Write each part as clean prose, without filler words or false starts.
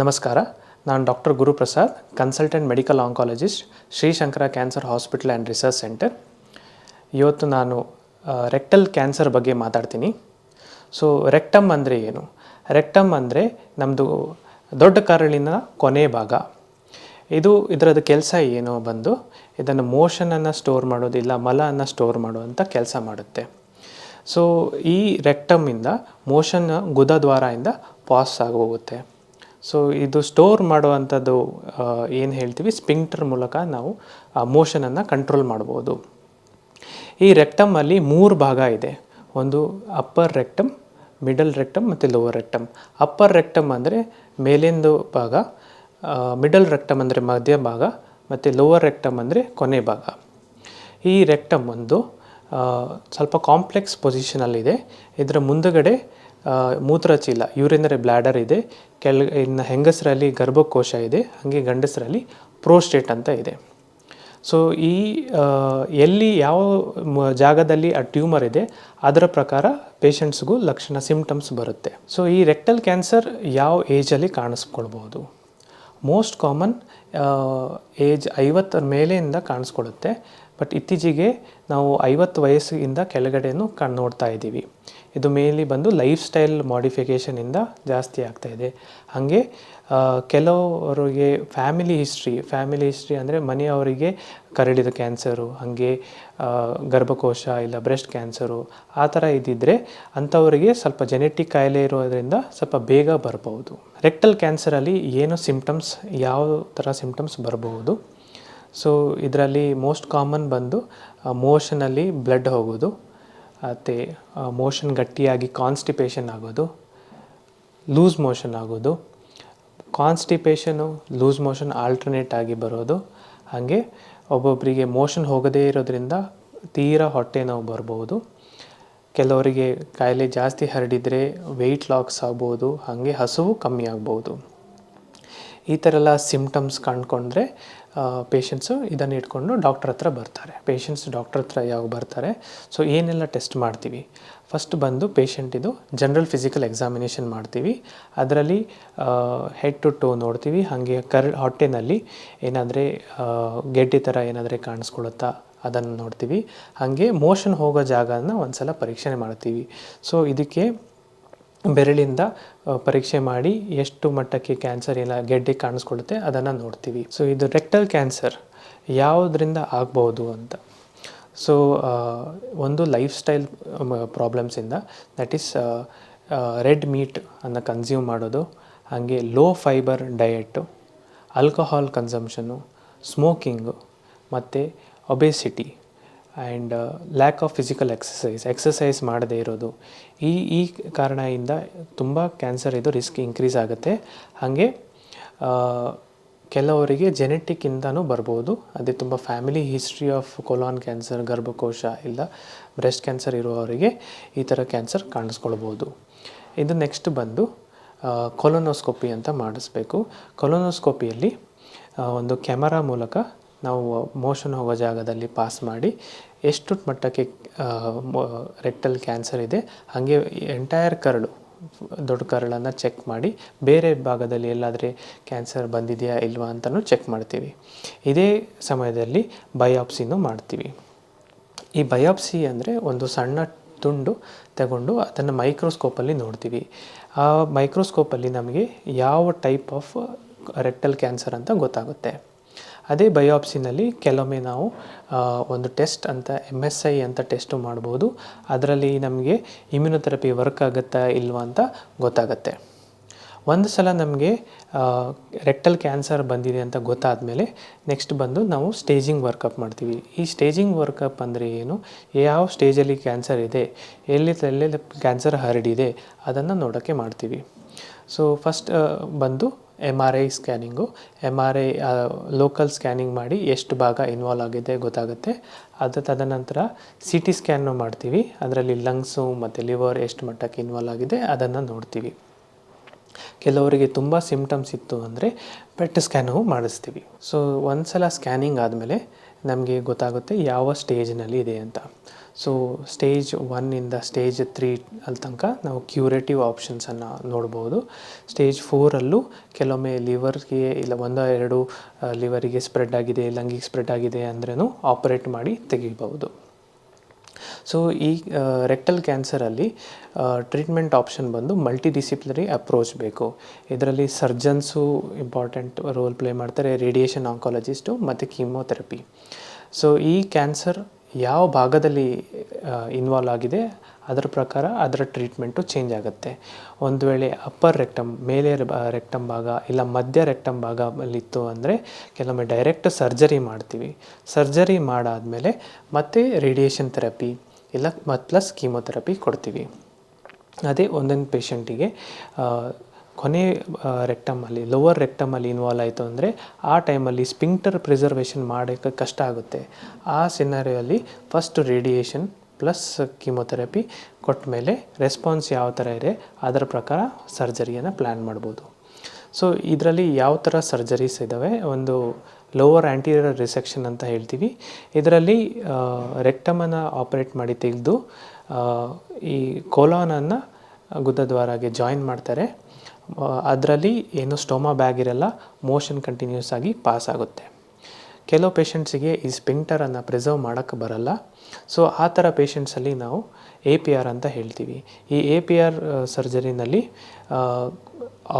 ನಮಸ್ಕಾರ. ನಾನು doctor Guruprasad, consultant medical oncologist, Shri Shankara cancer hospital and research centre. ಇವತ್ತು ನಾನು ರೆಕ್ಟಲ್ ಕ್ಯಾನ್ಸರ್ ಬಗ್ಗೆ ಮಾತಾಡ್ತೀನಿ. ಸೊ ರೆಕ್ಟಮ್ ಅಂದರೆ ಏನು? ರೆಕ್ಟಮ್ ಅಂದರೆ ನಮ್ಮದು ದೊಡ್ಡ ಕರಳಿನ ಕೊನೆ ಭಾಗ. ಇದರದ್ದು ಕೆಲಸ ಏನು ಬಂದು ಇದನ್ನು ಮೋಷನನ್ನು ಸ್ಟೋರ್ ಮಾಡೋದಿಲ್ಲ, ಮಲವನ್ನು ಸ್ಟೋರ್ ಮಾಡುವಂಥ ಕೆಲಸ ಮಾಡುತ್ತೆ. ಸೊ ಈ ರೆಕ್ಟಮಿಂದ ಮೋಷನ್ ಗುದದ್ವಾರದಿಂದ ಪಾಸ್ ಆಗಿ ಹೋಗುತ್ತೆ. ಸೊ ಇದು ಸ್ಟೋರ್ ಮಾಡುವಂಥದ್ದು ಏನು ಹೇಳ್ತೀವಿ, ಸ್ಪಿಂಕ್ಟರ್ ಮೂಲಕ ನಾವು ಆ ಮೋಷನನ್ನು ಕಂಟ್ರೋಲ್ ಮಾಡ್ಬೋದು. ಈ ರೆಕ್ಟಮಲ್ಲಿ 3 ಭಾಗ ಇದೆ. ಒಂದು ಅಪ್ಪರ್ ರೆಕ್ಟಮ್, ಮಿಡಲ್ ರೆಕ್ಟಮ್ ಮತ್ತು ಲೋವರ್ ರೆಕ್ಟಮ್. ಅಪ್ಪರ್ ರೆಕ್ಟಮ್ ಅಂದರೆ ಮೇಲಿಂದು ಭಾಗ, ಮಿಡಲ್ ರೆಕ್ಟಮ್ ಅಂದರೆ ಮಧ್ಯ ಭಾಗ ಮತ್ತು ಲೋವರ್ ರೆಕ್ಟಮ್ ಅಂದರೆ ಕೊನೆ ಭಾಗ. ಈ ರೆಕ್ಟಮ್ ಒಂದು ಸ್ವಲ್ಪ ಕಾಂಪ್ಲೆಕ್ಸ್ ಪೊಸಿಷನಲ್ಲಿದೆ. ಇದರ ಮುಂದುಗಡೆ ಮೂತ್ರಚೀಲ, ಯೂರಿನರಿ ಬ್ಲ್ಯಾಡರ್ ಇದೆ. ಇನ್ನು ಹೆಂಗಸರಲ್ಲಿ ಗರ್ಭಕೋಶ ಇದೆ, ಹಾಗೆ ಗಂಡಸರಲ್ಲಿ ಪ್ರೋಸ್ಟೇಟ್ ಅಂತ ಇದೆ. ಸೊ ಈ ಎಲ್ಲಿ ಯಾವ ಜಾಗದಲ್ಲಿ ಆ ಟ್ಯೂಮರ್ ಇದೆ ಅದರ ಪ್ರಕಾರ ಪೇಷಂಟ್ಸ್ಗೂ ಸಿಮ್ಟಮ್ಸ್ ಬರುತ್ತೆ. ಸೊ ಈ ರೆಕ್ಟಲ್ ಕ್ಯಾನ್ಸರ್ ಯಾವ ಏಜಲ್ಲಿ ಕಾಣಿಸ್ಕೊಳ್ಬೋದು? ಮೋಸ್ಟ್ ಕಾಮನ್ ಏಜ್ 50 ಮೇಲೆಯಿಂದ ಕಾಣಿಸ್ಕೊಳ್ಳುತ್ತೆ. ಬಟ್ ಇತ್ತೀಚೆಗೆ ನಾವು 50 ವಯಸ್ಸಿಂದ ಕೆಳಗಡೆನೂ ನೋಡ್ತಾ ಇದ್ದೀವಿ. ಇದು ಮೇನ್ಲಿ ಬಂದು ಲೈಫ್ ಸ್ಟೈಲ್ ಮಾಡಿಫಿಕೇಷನಿಂದ ಜಾಸ್ತಿ ಆಗ್ತಾಯಿದೆ. ಹಾಗೆ ಕೆಲವರಿಗೆ ಫ್ಯಾಮಿಲಿ ಹಿಸ್ಟ್ರಿ ಅಂದರೆ ಮನೆಯವರಿಗೆ ಕರಳಿದ ಕ್ಯಾನ್ಸರು, ಹಾಗೆ ಗರ್ಭಕೋಶ ಇಲ್ಲ ಬ್ರೆಸ್ಟ್ ಕ್ಯಾನ್ಸರು ಆ ಥರ ಇದ್ದಿದ್ದರೆ ಅಂಥವರಿಗೆ ಸ್ವಲ್ಪ ಜೆನೆಟಿಕ್ ಕಾಯಿಲೆ ಇರೋದರಿಂದ ಸ್ವಲ್ಪ ಬೇಗ ಬರ್ಬೋದು. ರೆಕ್ಟಲ್ ಕ್ಯಾನ್ಸರಲ್ಲಿ ಏನು ಸಿಮ್ಟಮ್ಸ್, ಯಾವ ಥರ ಸಿಮ್ಟಮ್ಸ್ ಬರ್ಬೋದು? ಸೊ ಇದರಲ್ಲಿ ಮೋಸ್ಟ್ ಕಾಮನ್ ಬಂದು ಮೋಷನಲ್ಲಿ ಬ್ಲಡ್ ಹೋಗೋದು, ಮತ್ತು ಮೋಷನ್ ಗಟ್ಟಿಯಾಗಿ ಕಾನ್ಸ್ಟಿಪೇಷನ್ ಆಗೋದು, ಲೂಸ್ ಮೋಷನ್ ಆಗೋದು, ಕಾನ್ಸ್ಟಿಪೇಷನು ಲೂಸ್ ಮೋಷನ್ ಆಲ್ಟರ್ನೇಟ್ ಆಗಿ ಬರೋದು. ಹಾಗೆ ಒಬ್ಬೊಬ್ಬರಿಗೆ ಮೋಷನ್ ಹೋಗದೇ ಇರೋದ್ರಿಂದ ತೀರಾ ಹೊಟ್ಟೆ ನೋವು ಬರ್ಬೋದು. ಕೆಲವರಿಗೆ ಕಾಯಿಲೆ ಜಾಸ್ತಿ ಹರಡಿದರೆ ವೆಯ್ಟ್ ಲಾಸ್ ಆಗ್ಬೋದು, ಹಾಗೆ ಹಸುವು ಕಮ್ಮಿ ಆಗ್ಬೋದು. ಈ ಥರ ಎಲ್ಲ ಸಿಮ್ಟಮ್ಸ್ ಕಂಡುಕೊಂಡ್ರೆ ಪೇಷಂಟ್ಸು ಇದನ್ನು ಇಟ್ಕೊಂಡು ಡಾಕ್ಟ್ರ್ ಹತ್ರ ಬರ್ತಾರೆ. ಪೇಷಂಟ್ಸ್ ಡಾಕ್ಟ್ರ್ ಹತ್ರ ಯಾವಾಗ ಬರ್ತಾರೆ? ಸೊ ಏನೆಲ್ಲ ಟೆಸ್ಟ್ ಮಾಡ್ತೀವಿ? ಫಸ್ಟ್ ಬಂದು ಪೇಷಂಟಿದು ಜನರಲ್ ಫಿಸಿಕಲ್ ಎಕ್ಸಾಮಿನೇಷನ್ ಮಾಡ್ತೀವಿ. ಅದರಲ್ಲಿ ಹೆಡ್ ಟು ಟೋ ನೋಡ್ತೀವಿ. ಹಾಗೆ ಹೊಟ್ಟೆನಲ್ಲಿ ಏನಾದರೆ ಗೆಡ್ಡೆ ಥರ ಏನಾದರೆ ಕಾಣಿಸ್ಕೊಳ್ಳುತ್ತಾ ಅದನ್ನು ನೋಡ್ತೀವಿ. ಹಾಗೆ ಮೋಷನ್ ಹೋಗೋ ಜಾಗನ ಒಂದು ಸಲ ಪರೀಕ್ಷೆ ಮಾಡ್ತೀವಿ. ಸೊ ಇದಕ್ಕೆ ಬೆರಳಿಂದ ಪರೀಕ್ಷೆ ಮಾಡಿ ಎಷ್ಟು ಮಟ್ಟಕ್ಕೆ ಕ್ಯಾನ್ಸರ್ ಇಲ್ಲ ಗೆಡ್ಡೆ ಕಾಣಿಸ್ಕೊಳ್ಳುತ್ತೆ ಅದನ್ನು ನೋಡ್ತೀವಿ. ಸೊ ಇದು ರೆಕ್ಟಲ್ ಕ್ಯಾನ್ಸರ್ ಯಾವುದರಿಂದ ಆಗ್ಬೋದು ಅಂತ. ಸೊ ಒಂದು ಲೈಫ್ ಸ್ಟೈಲ್ ಪ್ರಾಬ್ಲಮ್ಸಿಂದ, ದಟ್ ಈಸ್ ರೆಡ್ ಮೀಟ್ ಅನ್ನು ಕನ್ಸ್ಯೂಮ್ ಮಾಡೋದು, ಹಾಗೆ low fibre diet, alcohol consumption, smoking ಮತ್ತು obesity and lack of physical exercise ಮಾಡದೇ ಇರೋದು. ಈ ಕಾರಣದಿಂದ ತುಂಬ ಕ್ಯಾನ್ಸರ್ ಇದು ರಿಸ್ಕ್ ಇನ್ಕ್ರೀಸ್ ಆಗುತ್ತೆ. ಹಾಗೆ ಕೆಲವರಿಗೆ ಜೆನೆಟಿಕ್ಕಿಂದನೂ ಬರ್ಬೋದು. ಅದೇ ತುಂಬ family history of colon cancer, ಗರ್ಭಕೋಶ ಇಲ್ಲ ಬ್ರೆಸ್ಟ್ ಕ್ಯಾನ್ಸರ್ ಇರುವವರಿಗೆ ಈ ಥರ ಕ್ಯಾನ್ಸರ್ ಕಾಣಿಸ್ಕೊಳ್ಬೋದು. ಇದು ನೆಕ್ಸ್ಟ್ ಬಂದು ಕೊಲೊನೋಸ್ಕೋಪಿ ಅಂತ ಮಾಡಿಸ್ಬೇಕು. ಕೊಲೊನೋಸ್ಕೋಪಿಯಲ್ಲಿ ಒಂದು ಕ್ಯಾಮರಾ ಮೂಲಕ ನಾವು ಮೋಷನ್ ಹೋಗೋ ಜಾಗದಲ್ಲಿ ಪಾಸ್ ಮಾಡಿ ಎಷ್ಟು ಮಟ್ಟಕ್ಕೆ ರೆಕ್ಟಲ್ ಕ್ಯಾನ್ಸರ್ ಇದೆ, ಹಾಗೆ ಎಂಟೈರ್ ಕರಳು, ದೊಡ್ಡ ಕರಳನ್ನು ಚೆಕ್ ಮಾಡಿ ಬೇರೆ ಭಾಗದಲ್ಲಿ ಎಲ್ಲಾದರೆ ಕ್ಯಾನ್ಸರ್ ಬಂದಿದೆಯಾ ಇಲ್ವಾ ಅಂತಲೂ ಚೆಕ್ ಮಾಡ್ತೀವಿ. ಇದೇ ಸಮಯದಲ್ಲಿ ಬಯಾಪ್ಸಿನೂ ಮಾಡ್ತೀವಿ. ಈ ಬಯಾಪ್ಸಿ ಅಂದರೆ ಒಂದು ಸಣ್ಣ ತುಂಡು ತಗೊಂಡು ಅದನ್ನು ಮೈಕ್ರೋಸ್ಕೋಪಲ್ಲಿ ನೋಡ್ತೀವಿ. ಆ ಮೈಕ್ರೋಸ್ಕೋಪಲ್ಲಿ ನಮಗೆ ಯಾವ ಟೈಪ್ ಆಫ್ ರೆಕ್ಟಲ್ ಕ್ಯಾನ್ಸರ್ ಅಂತ ಗೊತ್ತಾಗುತ್ತೆ. ಅದೇ ಬಯಾಪ್ಸಿನಲ್ಲಿ ಕೆಲವೊಮ್ಮೆ ನಾವು ಒಂದು ಟೆಸ್ಟ್ ಅಂತ MSI ಅಂತ ಟೆಸ್ಟು ಮಾಡ್ಬೋದು. ಅದರಲ್ಲಿ ನಮಗೆ ಇಮ್ಯುನೊಥೆರಪಿ ವರ್ಕ್ ಆಗುತ್ತಾ ಇಲ್ವಾ ಅಂತ ಗೊತ್ತಾಗುತ್ತೆ. ಒಂದು ಸಲ ನಮಗೆ ರೆಕ್ಟಲ್ ಕ್ಯಾನ್ಸರ್ ಬಂದಿದೆ ಅಂತ ಗೊತ್ತಾದಮೇಲೆ ನೆಕ್ಸ್ಟ್ ಬಂದು ನಾವು ಸ್ಟೇಜಿಂಗ್ ವರ್ಕಪ್ ಮಾಡ್ತೀವಿ. ಈ ಸ್ಟೇಜಿಂಗ್ ವರ್ಕಪ್ ಅಂದರೆ ಏನು, ಯಾವ ಸ್ಟೇಜಲ್ಲಿ ಕ್ಯಾನ್ಸರ್ ಇದೆ, ಎಲ್ಲೆಲ್ಲಿ ಕ್ಯಾನ್ಸರ್ ಹರಡಿದೆ ಅದನ್ನು ನೋಡೋಕ್ಕೆ ಮಾಡ್ತೀವಿ. ಸೊ ಫಸ್ಟ್ ಬಂದು MRI scanning. MRI local scanning ಮಾಡಿ ಎಷ್ಟು ಭಾಗ ಇನ್ವಾಲ್ವ್ ಆಗಿದೆ ಗೊತ್ತಾಗುತ್ತೆ. ತದನಂತರ CT ಸ್ಕ್ಯಾನ್ನು ಮಾಡ್ತೀವಿ. ಅದರಲ್ಲಿ ಲಂಗ್ಸು ಮತ್ತು ಲಿವರ್ ಎಷ್ಟು ಮಟ್ಟಕ್ಕೆ ಇನ್ವಾಲ್ವ್ ಆಗಿದೆ ಅದನ್ನು ನೋಡ್ತೀವಿ. ಕೆಲವರಿಗೆ ತುಂಬ ಸಿಮ್ಟಮ್ಸ್ ಇತ್ತು ಅಂದರೆ PET ಸ್ಕ್ಯಾನು ಮಾಡಿಸ್ತೀವಿ. ಸೊ ಒಂದು ಸಲ ಸ್ಕ್ಯಾನಿಂಗ್ ಆದಮೇಲೆ ನಮಗೆ ಗೊತ್ತಾಗುತ್ತೆ ಯಾವ ಸ್ಟೇಜ್ನಲ್ಲಿ ಇದೆ ಅಂತ. ಸೊ ಸ್ಟೇಜ್ 1ಇಂದ ಸ್ಟೇಜ್ 3 ಅಲ್ಲಿ ತನಕ ನಾವು ಕ್ಯೂರೇಟಿವ್ ಆಪ್ಷನ್ಸನ್ನು ನೋಡ್ಬೋದು. ಸ್ಟೇಜ್ 4ಅಲ್ಲೂ ಕೆಲವೊಮ್ಮೆ ಲಿವರ್ಗೆ ಇಲ್ಲ ಒಂದೋ ಎರಡು ಲಿವರಿಗೆ ಸ್ಪ್ರೆಡ್ ಆಗಿದೆ, ಲಂಗಿಗೆ ಸ್ಪ್ರೆಡ್ ಆಗಿದೆ ಅಂದ್ರೂ ಆಪರೇಟ್ ಮಾಡಿ ತೆಗಿಬಹುದು. ಸೊ ಈ ರೆಕ್ಟಲ್ ಕ್ಯಾನ್ಸರಲ್ಲಿ ಟ್ರೀಟ್ಮೆಂಟ್ ಆಪ್ಷನ್ ಬಂದು ಮಲ್ಟಿ ಡಿಸಿಪ್ಲಿನರಿ ಅಪ್ರೋಚ್ ಬೇಕು. ಇದರಲ್ಲಿ ಸರ್ಜನ್ಸು ಇಂಪಾರ್ಟೆಂಟ್ ರೋಲ್ ಪ್ಲೇ ಮಾಡ್ತಾರೆ, ರೇಡಿಯೇಷನ್ ಆಂಕಾಲಜಿಸ್ಟು ಮತ್ತು ಕೀಮೋಥೆರಪಿ. ಸೊ ಈ ಕ್ಯಾನ್ಸರ್ ಯಾವ ಭಾಗದಲ್ಲಿ ಇನ್ವಾಲ್ವ್ ಆಗಿದೆ ಅದರ ಪ್ರಕಾರ ಅದರ ಟ್ರೀಟ್ಮೆಂಟು ಚೇಂಜ್ ಆಗುತ್ತೆ. ಒಂದು ವೇಳೆ ಅಪ್ಪರ್ ರೆಕ್ಟಮ್ ಮೇಲೆ ರೆಕ್ಟಮ್ ಭಾಗ ಇಲ್ಲ ಮಧ್ಯ ರೆಕ್ಟಮ್ ಭಾಗದಲ್ಲಿತ್ತು ಅಂದರೆ ಕೆಲವೊಮ್ಮೆ ಡೈರೆಕ್ಟ್ ಸರ್ಜರಿ ಮಾಡ್ತೀವಿ. ಸರ್ಜರಿ ಮಾಡಾದಮೇಲೆ ಮತ್ತೆ ರೇಡಿಯೇಷನ್ ಥೆರಪಿ ಇಲ್ಲ ಪ್ಲಸ್ ಕೀಮೋಥೆರಪಿ ಕೊಡ್ತೀವಿ. ಅದೇ ಒಂದೊಂದು ಪೇಷಂಟಿಗೆ ಕೊನೆ ರೆಕ್ಟಮಲ್ಲಿ ಲೋವರ್ ರೆಕ್ಟಮಲ್ಲಿ ಇನ್ವಾಲ್ವ್ ಆಯಿತು ಅಂದರೆ ಆ ಟೈಮಲ್ಲಿ ಸ್ಪಿಂಕ್ಟರ್ ಪ್ರಿಸರ್ವೇಷನ್ ಮಾಡೋಕ್ಕೆ ಕಷ್ಟ ಆಗುತ್ತೆ. ಆ ಸಿನಾರಿಯೋಲ್ಲಿ ಫಸ್ಟ್ ರೇಡಿಯೇಷನ್ ಪ್ಲಸ್ ಕೀಮೋಥೆರಪಿ ಕೊಟ್ಟ ಮೇಲೆ ರೆಸ್ಪಾನ್ಸ್ ಯಾವ ಥರ ಇದೆ ಅದರ ಪ್ರಕಾರ ಸರ್ಜರಿಯನ್ನು ಪ್ಲ್ಯಾನ್ ಮಾಡ್ಬೋದು. ಸೊ ಇದರಲ್ಲಿ ಯಾವ ಥರ ಸರ್ಜರೀಸ್ ಇದ್ದಾವೆ, ಒಂದು ಲೋವರ್ ಆ್ಯಂಟೀರಿಯರ್ ರಿಸೆಕ್ಷನ್ ಅಂತ ಹೇಳ್ತೀವಿ. ಇದರಲ್ಲಿ ರೆಕ್ಟಮನ್ನು ಆಪ್ರೇಟ್ ಮಾಡಿ ತೆಗೆದು ಈ ಕೋಲಾನನ್ನು ಗುದದ್ವಾರಗೆ ಜಾಯಿನ್ ಮಾಡ್ತಾರೆ. ಅದರಲ್ಲಿ ಏನು ಸ್ಟೋಮಾ ಬ್ಯಾಗ್ ಇರಲ್ಲ, ಮೋಷನ್ ಕಂಟಿನ್ಯೂಸ್ ಆಗಿ ಪಾಸ್ ಆಗುತ್ತೆ. ಕೆಲವು ಪೇಷಂಟ್ಸಿಗೆ ಈ ಸ್ಪಿಂಕ್ಟರನ್ನು ಪ್ರಿಸರ್ವ್ ಮಾಡೋಕ್ಕೆ ಬರಲ್ಲ. ಸೊ ಆ ಥರ ಪೇಷಂಟ್ಸಲ್ಲಿ ನಾವು APR ಅಂತ ಹೇಳ್ತೀವಿ. ಈ APR ಸರ್ಜರಿನಲ್ಲಿ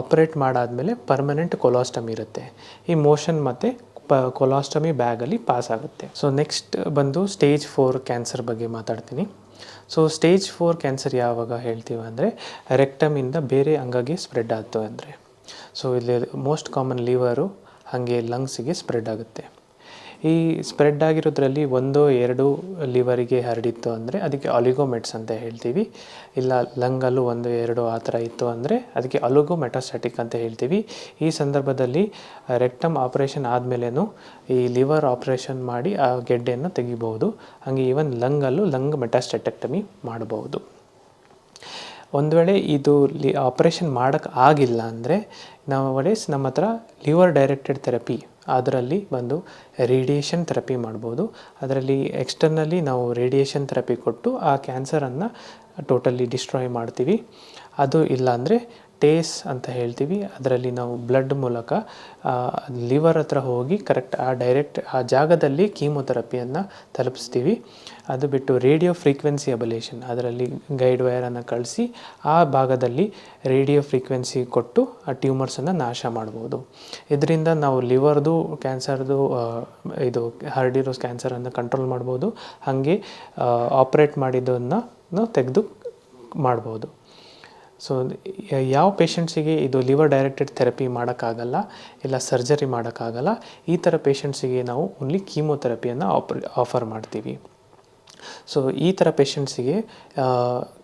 ಆಪ್ರೇಟ್ ಮಾಡಾದಮೇಲೆ ಪರ್ಮನೆಂಟ್ ಕೊಲಾಸ್ಟಮಿ ಇರುತ್ತೆ. ಈ ಮೋಷನ್ ಮತ್ತು ಕೊಲಾಸ್ಟಮಿ ಬ್ಯಾಗಲ್ಲಿ ಪಾಸ್ ಆಗುತ್ತೆ. ಸೊ ನೆಕ್ಸ್ಟ್ ಬಂದು ಸ್ಟೇಜ್ 4 ಕ್ಯಾನ್ಸರ್ ಬಗ್ಗೆ ಮಾತಾಡ್ತೀನಿ. ಸೊ ಸ್ಟೇಜ್ 4 ಕ್ಯಾನ್ಸರ್ ಯಾವಾಗ ಹೇಳ್ತೀವಿ ಅಂದರೆ ರೆಕ್ಟಮಿಂದ ಬೇರೆ ಅಂಗಗೆ ಸ್ಪ್ರೆಡ್ ಆಯಿತು ಅಂದರೆ. ಸೊ ಇಲ್ಲಿ ಮೋಸ್ಟ್ ಕಾಮನ್ ಲಿವರು ಹಾಗೆ ಲಂಗ್ಸಿಗೆ ಸ್ಪ್ರೆಡ್ ಆಗುತ್ತೆ. ಈ ಸ್ಪ್ರೆಡ್ ಆಗಿರೋದ್ರಲ್ಲಿ 1-2 ಲಿವರಿಗೆ ಹರಡಿತ್ತು ಅಂದರೆ ಅದಕ್ಕೆ ಅಲಿಗೋಮೆಟ್ಸ್ ಅಂತ ಹೇಳ್ತೀವಿ. ಇಲ್ಲ ಲಂಗಲ್ಲೂ 1-2 ಆ ಥರ ಇತ್ತು ಅಂದರೆ ಅದಕ್ಕೆ ಅಲಿಗೋಮೆಟಾಸ್ಟಾಟಿಕ್ ಅಂತ ಹೇಳ್ತೀವಿ. ಈ ಸಂದರ್ಭದಲ್ಲಿ ರೆಕ್ಟಮ್ ಆಪ್ರೇಷನ್ ಆದಮೇಲೇನು ಈ ಲಿವರ್ ಆಪ್ರೇಷನ್ ಮಾಡಿ ಆ ಗೆಡ್ಡೆಯನ್ನು ತೆಗಿಬಹುದು. ಹಾಗೆ ಈವನ್ ಲಂಗಲ್ಲೂ ಲಂಗ್ ಮೆಟಾಸ್ಟೆಟೆಕ್ಟಮಿ ಮಾಡಬಹುದು. ಒಂದು ವೇಳೆ ಇದು ಆಪ್ರೇಷನ್ ಮಾಡೋಕ್ಕೆ ಆಗಿಲ್ಲ ಅಂದರೆ ನಮ್ಮ ಹತ್ರ ಲಿವರ್ ಡೈರೆಕ್ಟೆಡ್ ಥೆರಪಿ ಅದರಲ್ಲಿ ಬಂದು ರೇಡಿಯೇಷನ್ ಥೆರಪಿ ಮಾಡ್ಬೋದು. ಅದರಲ್ಲಿ ಎಕ್ಸ್ಟರ್ನಲಿ ನಾವು ರೇಡಿಯೇಷನ್ ಥೆರಪಿ ಕೊಟ್ಟು ಆ ಕ್ಯಾನ್ಸರನ್ನು ಟೋಟಲಿ ಡಿಸ್ಟ್ರಾಯ್ ಮಾಡ್ತೀವಿ. ಅದು ಇಲ್ಲ ಅಂದರೆ ಟೇಸ್ ಅಂತ ಹೇಳ್ತೀವಿ. ಅದರಲ್ಲಿ ನಾವು ಬ್ಲಡ್ ಮೂಲಕ ಲಿವರ್ ಹತ್ರ ಹೋಗಿ ಕರೆಕ್ಟ್ ಆ ಜಾಗದಲ್ಲಿ ಕೀಮೋಥೆರಪಿಯನ್ನು ತಲುಪಿಸ್ತೀವಿ. ಅದು ಬಿಟ್ಟು ರೇಡಿಯೋ ಫ್ರೀಕ್ವೆನ್ಸಿ ಅಬಲೇಷನ್ ಅದರಲ್ಲಿ ಗೈಡ್ ವೈರನ್ನು ಕಳಿಸಿ ಆ ಭಾಗದಲ್ಲಿ ರೇಡಿಯೋ ಫ್ರೀಕ್ವೆನ್ಸಿ ಕೊಟ್ಟು ಆ ಟ್ಯೂಮರ್ಸನ್ನು ನಾಶ ಮಾಡ್ಬೋದು. ಇದರಿಂದ ನಾವು ಲಿವರ್ದು ಕ್ಯಾನ್ಸರ್ದು ಇದು ಹರಡಿರೋ ಕ್ಯಾನ್ಸರನ್ನು ಕಂಟ್ರೋಲ್ ಮಾಡ್ಬೋದು. ಹಾಗೆ ಆಪ್ರೇಟ್ ಮಾಡಿದ್ದನ್ನು ತೆಗೆದು ಮಾಡ್ಬೋದು. ಸೊ ಯಾವ ಪೇಷಂಟ್ಸಿಗೆ ಇದು ಲಿವರ್ ಡೈರೆಕ್ಟೆಡ್ ಥೆರಪಿ ಮಾಡೋಕ್ಕಾಗಲ್ಲ ಇಲ್ಲ ಸರ್ಜರಿ ಮಾಡೋಕ್ಕಾಗಲ್ಲ, ಈ ಥರ ಪೇಷಂಟ್ಸಿಗೆ ನಾವು ಓನ್ಲಿ ಕೀಮೋಥೆರಪಿಯನ್ನು ಆಫರ್ ಮಾಡ್ತೀವಿ. ಸೊ ಈ ಥರ ಪೇಷಂಟ್ಸಿಗೆ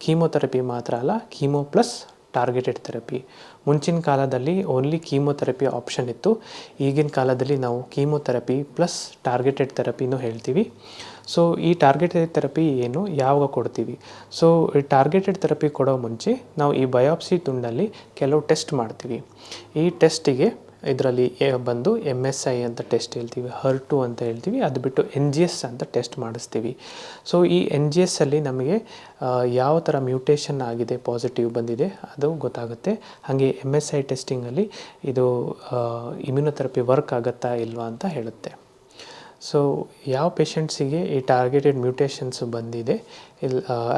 ಕೀಮೋಥೆರಪಿ ಮಾತ್ರ ಅಲ್ಲ, ಕೀಮೋ ಪ್ಲಸ್ ಟಾರ್ಗೆಟೆಡ್ ಥೆರಪಿ. ಮುಂಚಿನ ಕಾಲದಲ್ಲಿ ಓನ್ಲಿ ಕೀಮೋಥೆರಪಿ ಆಪ್ಷನ್ ಇತ್ತು. ಈಗಿನ ಕಾಲದಲ್ಲಿ ನಾವು ಕೀಮೋಥೆರಪಿ ಪ್ಲಸ್ ಟಾರ್ಗೆಟೆಡ್ ಥೆರಪಿನೂ ಹೇಳ್ತೀವಿ. ಸೊ ಈ ಟಾರ್ಗೆಟೆಡ್ ಥೆರಪಿ ಏನು, ಯಾವಾಗ ಕೊಡ್ತೀವಿ? ಸೊ ಈ ಟಾರ್ಗೆಟೆಡ್ ಥೆರಪಿ ಕೊಡೋ ಮುಂಚೆ ನಾವು ಈ ಬಯಾಪ್ಸಿ ತುಂಡಲ್ಲಿ ಕೆಲವು ಟೆಸ್ಟ್ ಮಾಡ್ತೀವಿ. ಈ ಟೆಸ್ಟಿಗೆ ಇದರಲ್ಲಿ ಬಂದು MSI ಅಂತ ಟೆಸ್ಟ್ ಹೇಳ್ತೀವಿ, HER2 ಅಂತ ಹೇಳ್ತೀವಿ. ಅದು ಬಿಟ್ಟು NGS ಅಂತ ಟೆಸ್ಟ್ ಮಾಡಿಸ್ತೀವಿ. ಸೊ ಈ NGSಲ್ಲಿ ನಮಗೆ ಯಾವ ಥರ ಮ್ಯೂಟೇಷನ್ ಆಗಿದೆ, ಪಾಸಿಟಿವ್ ಬಂದಿದೆ ಅದು ಗೊತ್ತಾಗುತ್ತೆ. ಹಾಗೆ MSI ಟೆಸ್ಟಿಂಗಲ್ಲಿ ಇದು ಇಮ್ಯುನೊಥೆರಪಿ ವರ್ಕ್ ಆಗುತ್ತಾ ಇಲ್ವಾ ಅಂತ ಹೇಳುತ್ತೆ. ಸೊ ಯಾವ ಪೇಷಂಟ್ಸಿಗೆ ಈ ಟಾರ್ಗೆಟೆಡ್ ಮ್ಯೂಟೇಷನ್ಸ್ ಬಂದಿದೆ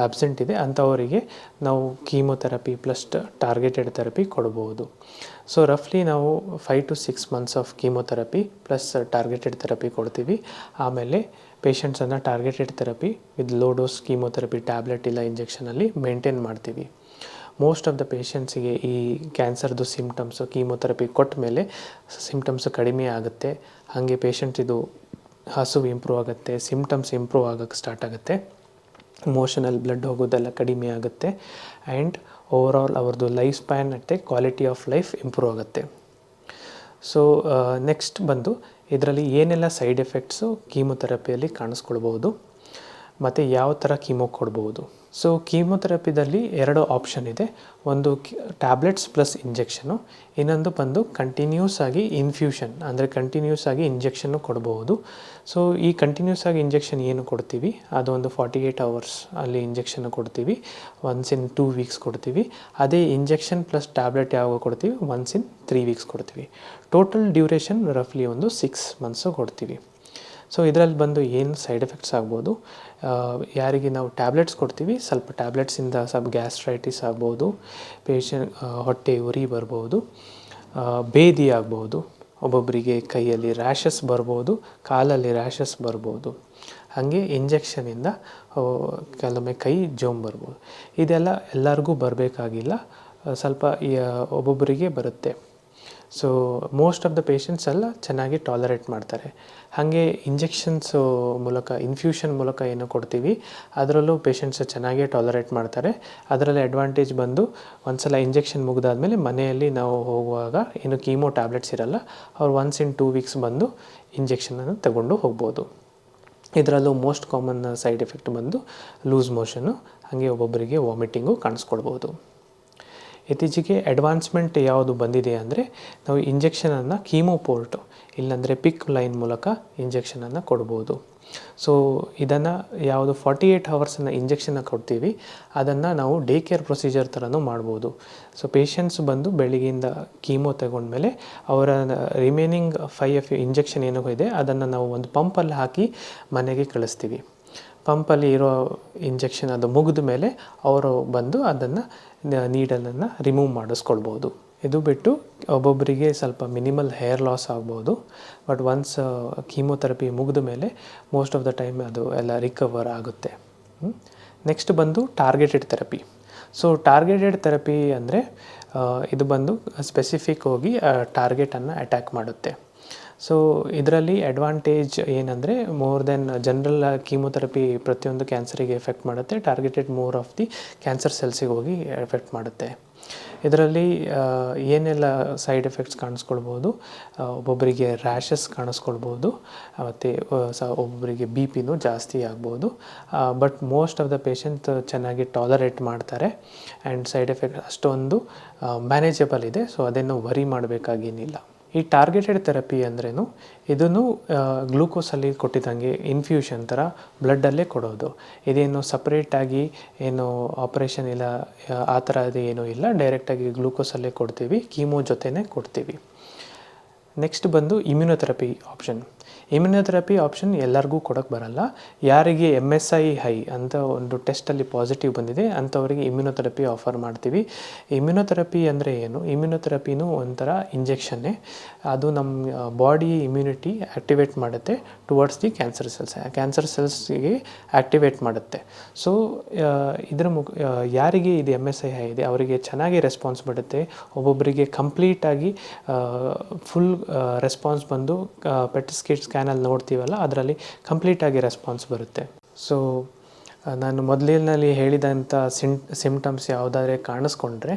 ಆಬ್ಸೆಂಟ್ ಇದೆ ಅಂಥವರಿಗೆ ನಾವು ಕೀಮೋಥೆರಪಿ ಪ್ಲಸ್ ಟಾರ್ಗೆಟೆಡ್ ಥೆರಪಿ ಕೊಡ್ಬೋದು. ಸೊ ರಫ್ಲಿ ನಾವು 5 to 6 months of chemotherapy plus targeted therapy ಕೊಡ್ತೀವಿ. ಆಮೇಲೆ ಪೇಷಂಟ್ಸನ್ನು targeted therapy with low dose chemotherapy tablet ಇಲ್ಲ ಇಂಜೆಕ್ಷನಲ್ಲಿ ಮೇಂಟೈನ್ ಮಾಡ್ತೀವಿ. ಮೋಸ್ಟ್ ಆಫ್ ದ ಪೇಷಂಟ್ಸಿಗೆ ಈ ಕ್ಯಾನ್ಸರ್ದು ಸಿಮ್ಟಮ್ಸು ಕೀಮೋಥೆರಪಿ ಕೊಟ್ಟ ಮೇಲೆ ಸಿಮ್ಟಮ್ಸು ಕಡಿಮೆ ಆಗುತ್ತೆ. ಹಾಗೆ ಪೇಷಂಟ್ ಇದು ಹಸುವು ಇಂಪ್ರೂವ್ ಆಗುತ್ತೆ, ಸಿಮ್ಟಮ್ಸ್ ಇಂಪ್ರೂವ್ ಆಗೋಕ್ಕೆ ಸ್ಟಾರ್ಟ್ ಆಗುತ್ತೆ, ಮೋಷನಲ್ಲಿ ಬ್ಲಡ್ ಹೋಗೋದೆಲ್ಲ ಕಡಿಮೆ ಆಗುತ್ತೆ ಆ್ಯಂಡ್ ಓವರಾಲ್ ಅವ್ರದ್ದು ಲೈಫ್ ಸ್ಪ್ಯಾನ್ ಮತ್ತು ಕ್ವಾಲಿಟಿ ಆಫ್ ಲೈಫ್ ಇಂಪ್ರೂವ್ ಆಗುತ್ತೆ. ಸೊ ನೆಕ್ಸ್ಟ್ ಬಂದು ಇದರಲ್ಲಿ ಏನೆಲ್ಲ ಸೈಡ್ ಎಫೆಕ್ಟ್ಸು ಕೀಮೋಥೆರಪಿಯಲ್ಲಿ ಕಾಣಿಸ್ಕೊಳ್ಬೋದು ಮತ್ತು ಯಾವ ಥರ ಕೀಮೋ ಕೊಡ್ಬೋದು. ಸೊ ಕೀಮೊಥೆರಪಿದಲ್ಲಿ 2 ಆಪ್ಷನ್ ಇದೆ. ಒಂದು ಟ್ಯಾಬ್ಲೆಟ್ಸ್ ಪ್ಲಸ್ ಇಂಜೆಕ್ಷನು, ಇನ್ನೊಂದು ಬಂದು ಕಂಟಿನ್ಯೂಸ್ ಆಗಿ ಇನ್ಫ್ಯೂಷನ್, ಅಂದರೆ ಕಂಟಿನ್ಯೂಸ್ ಆಗಿ ಇಂಜೆಕ್ಷನ್ನು ಕೊಡ್ಬೋದು. ಸೊ ಈ ಕಂಟಿನ್ಯೂಸ್ ಆಗಿ ಇಂಜೆಕ್ಷನ್ ಏನು ಕೊಡ್ತೀವಿ ಅದು ಒಂದು 48 ಅವರ್ಸ್ ಅಲ್ಲಿ ಇಂಜೆಕ್ಷನ್ ಕೊಡ್ತೀವಿ, ಒನ್ಸ್ ಇನ್ 2 ವೀಕ್ಸ್ ಕೊಡ್ತೀವಿ. ಅದೇ ಇಂಜೆಕ್ಷನ್ ಪ್ಲಸ್ ಟ್ಯಾಬ್ಲೆಟ್ ಯಾವಾಗ ಕೊಡ್ತೀವಿ, ಒನ್ಸ್ ಇನ್ 3 ವೀಕ್ಸ್ ಕೊಡ್ತೀವಿ. ಟೋಟಲ್ ಡ್ಯೂರೇಷನ್ ರಫ್ಲಿ ಒಂದು 6 ಮಂತ್ಸು ಕೊಡ್ತೀವಿ. ಸೊ ಇದರಲ್ಲಿ ಬಂದು ಏನು ಸೈಡ್ ಎಫೆಕ್ಟ್ಸ್ ಆಗ್ಬೋದು, ಯಾರಿಗೆ ನಾವು ಟ್ಯಾಬ್ಲೆಟ್ಸ್ ಕೊಡ್ತೀವಿ, ಸ್ವಲ್ಪ ಟ್ಯಾಬ್ಲೆಟ್ಸಿಂದ ಸ್ವಲ್ಪ ಗ್ಯಾಸ್ಟ್ರೈಟಿಸ್ ಆಗ್ಬೋದು, ಹೊಟ್ಟೆ ಉರಿ ಬರ್ಬೋದು, ಬೇದಿ ಆಗ್ಬೋದು, ಒಬ್ಬೊಬ್ಬರಿಗೆ ಕೈಯಲ್ಲಿ ರ್ಯಾಷಸ್ ಬರ್ಬೋದು, ಕಾಲಲ್ಲಿ ರ್ಯಾಷಸ್ ಬರ್ಬೋದು. ಹಾಗೆ ಇಂಜೆಕ್ಷನಿಂದ ಕೆಲವೊಮ್ಮೆ ಕೈ ಜೋಮ್ ಬರ್ಬೋದು. ಇದೆಲ್ಲ ಎಲ್ಲರಿಗೂ ಬರಬೇಕಾಗಿಲ್ಲ, ಸ್ವಲ್ಪ ಒಬ್ಬೊಬ್ಬರಿಗೆ ಬರುತ್ತೆ. So most of the patients ಎಲ್ಲ ಚೆನ್ನಾಗಿ ಟಾಲರೇಟ್ ಮಾಡ್ತಾರೆ. ಹಾಗೆ ಇಂಜೆಕ್ಷನ್ಸು ಮೂಲಕ, ಇನ್ಫ್ಯೂಷನ್ ಮೂಲಕ ಏನು ಕೊಡ್ತೀವಿ ಅದರಲ್ಲೂ ಪೇಷಂಟ್ಸ್ ಚೆನ್ನಾಗೇ ಟಾಲರೇಟ್ ಮಾಡ್ತಾರೆ. ಅದರಲ್ಲಿ ಅಡ್ವಾಂಟೇಜ್ ಬಂದು ಒಂದು ಸಲ ಇಂಜೆಕ್ಷನ್ ಮುಗಿದಾದ್ಮೇಲೆ ಮನೆಯಲ್ಲಿ ನಾವು ಹೋಗುವಾಗ ಏನು ಕೀಮೋ ಟ್ಯಾಬ್ಲೆಟ್ಸ್ ಇರಲ್ಲ, ಅವ್ರು ಒನ್ಸ್ ಇನ್ 2 ವೀಕ್ಸ್ ಬಂದು ಇಂಜೆಕ್ಷನನ್ನು ತಗೊಂಡು ಹೋಗ್ಬೋದು. ಇದರಲ್ಲೂ ಮೋಸ್ಟ್ ಕಾಮನ್ ಸೈಡ್ ಎಫೆಕ್ಟ್ ಬಂದು ಲೂಸ್ ಮೋಷನ್ನು, ಹಾಗೆ ಒಬ್ಬೊಬ್ಬರಿಗೆ ವಾಮಿಟಿಂಗು ಕಾಣಿಸ್ಕೊಳ್ಬೋದು. ಇತ್ತೀಚೆಗೆ ಅಡ್ವಾನ್ಸ್ಮೆಂಟ್ ಯಾವುದು ಬಂದಿದೆ ಅಂದರೆ, ನಾವು ಇಂಜೆಕ್ಷನನ್ನು ಕೀಮೋಪೋರ್ಟು ಇಲ್ಲಾಂದರೆ ಪಿಕ್ ಲೈನ್ ಮೂಲಕ ಇಂಜೆಕ್ಷನನ್ನು ಕೊಡ್ಬೋದು. ಸೊ ಇದನ್ನು ಯಾವುದು 48 ಅವರ್ಸನ್ನು ಇಂಜೆಕ್ಷನ್ನ ಕೊಡ್ತೀವಿ, ಅದನ್ನು ನಾವು ಡೇ ಕೇರ್ ಪ್ರೊಸೀಜರ್ ಥರನೂ ಮಾಡ್ಬೋದು. ಸೊ ಪೇಷಂಟ್ಸ್ ಬಂದು ಬೆಳಗ್ಗೆಯಿಂದ ಕೀಮೋ ತಗೊಂಡ್ಮೇಲೆ ಅವರ ರಿಮೈನಿಂಗ್ 5 ಇಂಜೆಕ್ಷನ್ ಏನೋ ಇದೆ ಅದನ್ನು ನಾವು ಒಂದು ಪಂಪಲ್ಲಿ ಹಾಕಿ ಮನೆಗೆ ಕಳಿಸ್ತೀವಿ. ಪಂಪಲ್ಲಿ ಇರೋ ಇಂಜೆಕ್ಷನ್ ಅದು ಮುಗಿದ ಮೇಲೆ ಅವರು ಬಂದು ಅದನ್ನು ನೀಡಲನ್ನು ರಿಮೂವ್ ಮಾಡಿಸ್ಕೊಳ್ಬೋದು. ಇದು ಬಿಟ್ಟು ಒಬ್ಬೊಬ್ಬರಿಗೆ ಸ್ವಲ್ಪ ಮಿನಿಮಲ್ ಹೇರ್ ಲಾಸ್ ಆಗ್ಬೋದು, ಬಟ್ ಒನ್ಸ್ ಕೀಮೋಥೆರಪಿ ಮುಗಿದ ಮೇಲೆ ಮೋಸ್ಟ್ ಆಫ್ ದ ಟೈಮ್ ಅದು ಎಲ್ಲ ರಿಕವರ್ ಆಗುತ್ತೆ. ನೆಕ್ಸ್ಟ್ ಬಂದು targeted therapy. So targeted therapy ಅಂದರೆ ಇದು ಬಂದು ಸ್ಪೆಸಿಫಿಕ್ ಹೋಗಿ ಟಾರ್ಗೆಟನ್ನು ಅಟ್ಯಾಕ್ ಮಾಡುತ್ತೆ. ಸೊ ಇದರಲ್ಲಿ ಅಡ್ವಾಂಟೇಜ್ ಏನಂದರೆ, ಮೋರ್ ದೆನ್ ಜನರಲ್ ಕೀಮೋಥೆರಪಿ ಪ್ರತಿಯೊಂದು ಕ್ಯಾನ್ಸರಿಗೆ ಎಫೆಕ್ಟ್ ಮಾಡುತ್ತೆ, targeted more of the cancer ಸೆಲ್ಸಿಗೆ ಹೋಗಿ ಎಫೆಕ್ಟ್ ಮಾಡುತ್ತೆ. ಇದರಲ್ಲಿ ಏನೆಲ್ಲ ಸೈಡ್ ಎಫೆಕ್ಟ್ಸ್ ಕಾಣಿಸ್ಕೊಳ್ಬೋದು, ಒಬ್ಬೊಬ್ಬರಿಗೆ ರ್ಯಾಷಸ್ ಕಾಣಿಸ್ಕೊಳ್ಬೋದು, ಮತ್ತು ಒಬ್ಬೊಬ್ಬರಿಗೆ BP ಜಾಸ್ತಿ ಆಗ್ಬೋದು. But most of the patient ಚೆನ್ನಾಗಿ ಟಾಲರೇಟ್ ಮಾಡ್ತಾರೆ ಆ್ಯಂಡ್ ಸೈಡ್ ಎಫೆಕ್ಟ್ ಅಷ್ಟೊಂದು ಮ್ಯಾನೇಜಬಲ್ ಇದೆ. ಸೊ ಅದನ್ನು ವರಿ ಮಾಡಬೇಕಾಗೇನಿಲ್ಲ. ಈ ಟಾರ್ಗೆಟೆಡ್ ಥೆರಪಿ ಅಂದ್ರೇನು, ಇದನ್ನು ಗ್ಲೂಕೋಸಲ್ಲಿ ಕೊಟ್ಟಿದ್ದಂಗೆ ಇನ್ಫ್ಯೂಷನ್ ಥರ ಬ್ಲಡ್ಡಲ್ಲೇ ಕೊಡೋದು. ಇದೇನು ಸಪ್ರೇಟಾಗಿ ಏನು ಆಪ್ರೇಷನ್ ಇಲ್ಲ, ಆ ಥರ ಅದು ಏನೂ ಇಲ್ಲ, ಡೈರೆಕ್ಟಾಗಿ ಗ್ಲೂಕೋಸಲ್ಲೇ ಕೊಡ್ತೀವಿ, ಕೀಮೋ ಜೊತೆನೇ ಕೊಡ್ತೀವಿ. ನೆಕ್ಸ್ಟ್ ಬಂದು ಇಮ್ಯುನೊಥೆರಪಿ ಆಪ್ಷನ್. ಇಮ್ಯುನೊಥೆರಪಿ ಆಪ್ಷನ್ ಎಲ್ಲರಿಗೂ ಕೊಡೋಕ್ಕೆ ಬರಲ್ಲ. ಯಾರಿಗೆ MSI ಹೈ ಅಂತ ಒಂದು ಟೆಸ್ಟಲ್ಲಿ ಪಾಸಿಟಿವ್ ಬಂದಿದೆ ಅಂಥವರಿಗೆ ಇಮ್ಯುನೊಥೆರಪಿ ಆಫರ್ ಮಾಡ್ತೀವಿ. ಇಮ್ಯುನೊಥೆರಪಿ ಅಂದರೆ ಏನು, ಇಮ್ಯುನೊಥೆರಪಿನೂ ಒಂಥರ ಇಂಜೆಕ್ಷನ್ನೇ. ಅದು ನಮ್ಮ ಬಾಡಿ ಇಮ್ಯುನಿಟಿ ಆ್ಯಕ್ಟಿವೇಟ್ ಮಾಡುತ್ತೆ ಟುವರ್ಡ್ಸ್ ದಿ ಕ್ಯಾನ್ಸರ್ ಸೆಲ್ಸ್ಗೆ ಆ್ಯಕ್ಟಿವೇಟ್ ಮಾಡುತ್ತೆ. ಸೊ ಇದರ ಯಾರಿಗೆ ಇದು MSI ಹೈ ಇದೆ ಅವರಿಗೆ ಚೆನ್ನಾಗಿ ರೆಸ್ಪಾನ್ಸ್ ಬರುತ್ತೆ. ಒಬ್ಬೊಬ್ಬರಿಗೆ ಕಂಪ್ಲೀಟಾಗಿ ಫುಲ್ ರೆಸ್ಪಾನ್ಸ್ ಬಂದು PET ಸ್ಕ್ಯಾನಲ್ಲಿ ನೋಡ್ತೀವಲ್ಲ ಅದರಲ್ಲಿ ಕಂಪ್ಲೀಟಾಗಿ ರೆಸ್ಪಾನ್ಸ್ ಬರುತ್ತೆ. ಸೊ ನಾನು ಮೊದಲಿನಲ್ಲಿ ಹೇಳಿದಂಥ ಸಿಮ್ಟಮ್ಸ್ ಯಾವುದಾದ್ರೆ ಕಾಣಿಸ್ಕೊಂಡ್ರೆ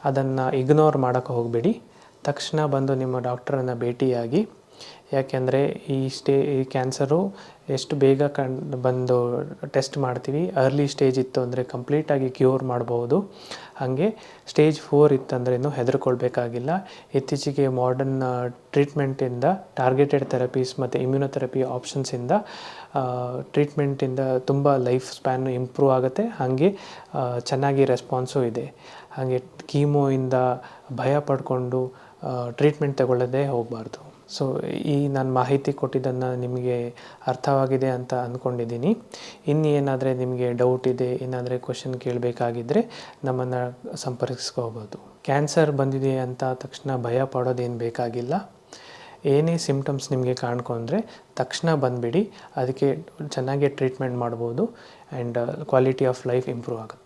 ಅದನ್ನು ಇಗ್ನೋರ್ ಮಾಡೋಕ್ಕೆ ಹೋಗಬೇಡಿ. ತಕ್ಷಣ ಬಂದು ನಿಮ್ಮ ಡಾಕ್ಟರನ್ನು ಭೇಟಿಯಾಗಿ, ಯಾಕೆಂದರೆ ಈ ಕ್ಯಾನ್ಸರು ಎಷ್ಟು ಬೇಗ ಬಂದು ಟೆಸ್ಟ್ ಮಾಡ್ತೀವಿ. ಅರ್ಲಿ ಸ್ಟೇಜ್ ಇತ್ತು ಅಂದರೆ ಕಂಪ್ಲೀಟಾಗಿ ಕ್ಯೂರ್ ಮಾಡ್ಬೋದು. ಹಾಗೆ ಸ್ಟೇಜ್ 4 ಇತ್ತಂದ್ರೇನು ಹೆದರ್ಕೊಳ್ಬೇಕಾಗಿಲ್ಲ. ಇತ್ತೀಚೆಗೆ ಮಾಡರ್ನ್ ಟ್ರೀಟ್ಮೆಂಟಿಂದ, ಟಾರ್ಗೆಟೆಡ್ ಥೆರಪೀಸ್ ಮತ್ತು ಇಮ್ಯುನೊಥೆರಪಿ ಆಪ್ಷನ್ಸಿಂದ ಟ್ರೀಟ್ಮೆಂಟಿಂದ ತುಂಬ ಲೈಫ್ ಸ್ಪ್ಯಾನ್ ಇಂಪ್ರೂವ್ ಆಗುತ್ತೆ. ಹಾಗೆ ಚೆನ್ನಾಗಿ ರೆಸ್ಪಾನ್ಸು ಇದೆ. ಹಾಗೆ ಕೀಮೋಯಿಂದ ಭಯ ಪಡ್ಕೊಂಡು ಟ್ರೀಟ್ಮೆಂಟ್ ತಗೊಳ್ಳೋದೇ ಹೋಗಬಾರ್ದು. ಸೊ ಈ ನಾನು ಮಾಹಿತಿ ಕೊಟ್ಟಿದ್ದನ್ನು ನಿಮಗೆ ಅರ್ಥವಾಗಿದೆ ಅಂತ ಅಂದ್ಕೊಂಡಿದ್ದೀನಿ. ಇನ್ನೇನಾದರೆ ನಿಮಗೆ ಡೌಟ್ ಇದೆ, ಏನಾದರೆ ಕ್ವೆಶನ್ ಕೇಳಬೇಕಾಗಿದ್ದರೆ ನಮ್ಮನ್ನು ಸಂಪರ್ಕಿಸ್ಕೋಬೋದು. ಕ್ಯಾನ್ಸರ್ ಬಂದಿದೆ ಅಂತ ತಕ್ಷಣ ಭಯ ಪಡೋದೇನು ಬೇಕಾಗಿಲ್ಲ. ಏನೇ ಸಿಮ್ಟಮ್ಸ್ ನಿಮಗೆ ಕಾಣ್ಕೊಂಡ್ರೆ ತಕ್ಷಣ ಬಂದುಬಿಡಿ, ಅದಕ್ಕೆ ಚೆನ್ನಾಗಿ ಟ್ರೀಟ್ಮೆಂಟ್ ಮಾಡ್ಬೋದು and quality of life improve ಆಗುತ್ತೆ.